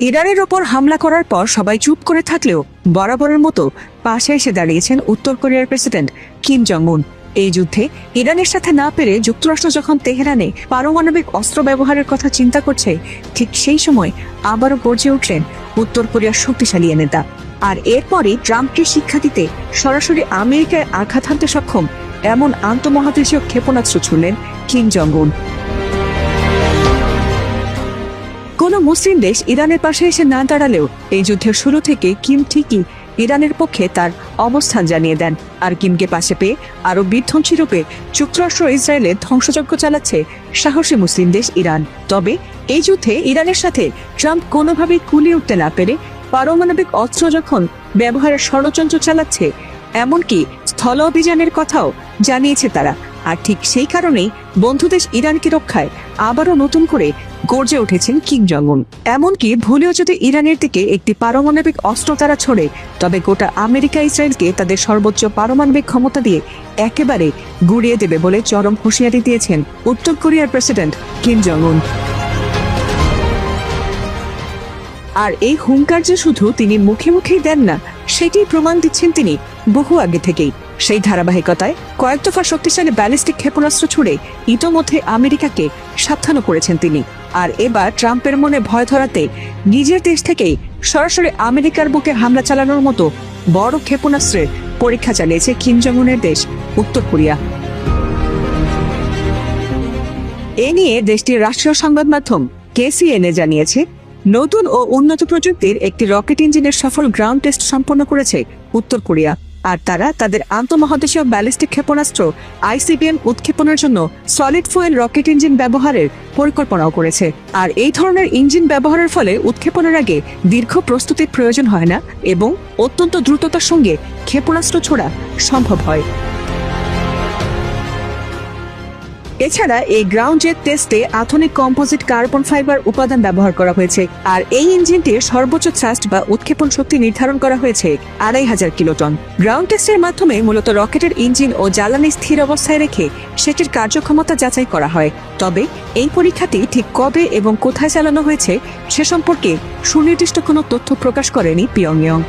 ইরানের ওপর হামলা করার পর সবাই চুপ করে থাকলেও বরাবরের মতো পাশে এসে দাঁড়িয়েছেন উত্তর কোরিয়ার প্রেসিডেন্ট কিম জং উন। এই যুদ্ধে ইরানের সাথে না পেরে যুক্তরাষ্ট্র যখন তেহরানে পারমাণবিক অস্ত্র ব্যবহারের কথা চিন্তা করছে, ঠিক সেই সময় আবারও গর্জে উঠলেন উত্তর কোরিয়ার শক্তিশালী নেতা। আর এরপরই ট্রাম্পকে শিক্ষা দিতে সরাসরি আমেরিকায় আঘাত হানতে সক্ষম এমন আন্তঃমহাদেশীয় ক্ষেপণাস্ত্র ছুড়লেন কিম জং উন। কোন মুসলিম দেশ ইরানের পাশে এসে না দাঁড়ালেও এই যুদ্ধের শুরু থেকে কিম ঠিকই ইরানের পক্ষে তার অবস্থান জানিয়ে দেন। আর কিমকে পাশে পেয়ে আরো বিধ্বংসী রূপে যুক্তরাষ্ট্র ইসরায়েলে ধ্বংসযজ্ঞ চালাচ্ছে সাহসী মুসলিম দেশ ইরান। তবে এই যুদ্ধে ইরানের সাথে ট্রাম্প কোনোভাবেই কুলিয়ে উঠতে না পেরে পারমাণবিক অস্ত্র যখন ব্যবহারের ষড়যন্ত্র চালাচ্ছে, এমনকি স্থল অভিযানের কথাও জানিয়েছে তারা। আর ঠিক সেই কারণেই বন্ধুদেশ ইরানকে রক্ষায় আবারও নতুন করে গর্জে উঠেছেন কিম জং উন। এমনকি ভুলেও যদি ইরানের দিকে একটি পারমাণবিক অস্ত্র তারা ছোড়ে, তবে গোটা আমেরিকা ইসরায়েলকে তাদের সর্বোচ্চ পারমাণবিক ক্ষমতা দিয়ে একেবারে গুড়িয়ে দেবে বলে চরম হুঁশিয়ারি দিয়েছেন উত্তর কোরিয়ার প্রেসিডেন্ট কিম জং উন। আর এই হুঙ্কার যে শুধু তিনি মুখে মুখেই দেন না, সেটি প্রমাণ দিচ্ছেন তিনি বহু আগে থেকেই। সেই ধারাবাহিকতায় কয়েক দফা শক্তিশালী ব্যালিস্টিক ক্ষেপণাস্ত্র ছুড়ে ইতোমধ্যে আমেরিকাকে সাবধান করেছেন তিনি। আর এবার ট্রাম্পের মনে ভয় ধরাতে নিজের দেশ থেকেই সরাসরি আমেরিকার বুকে হামলা চালানোর মতো বড় ক্ষেপণাস্ত্রের পরীক্ষা চালিয়েছে কিম জং উনের দেশ উত্তর কোরিয়া। এ নিয়ে দেশটির রাষ্ট্রীয় সংবাদ মাধ্যম KCNA জানিয়েছে, নতুন ও উন্নত প্রযুক্তির একটি রকেট ইঞ্জিনের সফল গ্রাউন্ড টেস্ট সম্পন্ন করেছে উত্তর কোরিয়া। আর তারা তাদের আন্তঃমহাদেশীয় ব্যালিস্টিক ক্ষেপণাস্ত্র ICBM উৎক্ষেপণের জন্য সলিড ফুয়েল রকেট ইঞ্জিন ব্যবহারের পরিকল্পনাও করেছে। আর এই ধরনের ইঞ্জিন ব্যবহারের ফলে উৎক্ষেপণের আগে দীর্ঘ প্রস্তুতির প্রয়োজন হয় না এবং অত্যন্ত দ্রুততার সঙ্গে ক্ষেপণাস্ত্র ছোড়া সম্ভব হয়। এছাড়া এই গ্রাউন্ড জেট টেস্টে আধুনিক কম্পোজিট কার্বন ফাইবার উপাদান ব্যবহার করা হয়েছে। আর এই ইঞ্জিনটির সর্বোচ্চ থ্রাস্ট বা উৎক্ষেপণ শক্তি নির্ধারণ করা হয়েছে 2500 কিলোটন। গ্রাউন্ড টেস্টের মাধ্যমে মূলত রকেটের ইঞ্জিন ও জ্বালানি স্থির অবস্থায় রেখে সেটির কার্যক্ষমতা যাচাই করা হয়। তবে এই পরীক্ষাটি ঠিক কবে এবং কোথায় চালানো হয়েছে সে সম্পর্কে সুনির্দিষ্ট কোনো তথ্য প্রকাশ করেনি পিয়ংইয়ং।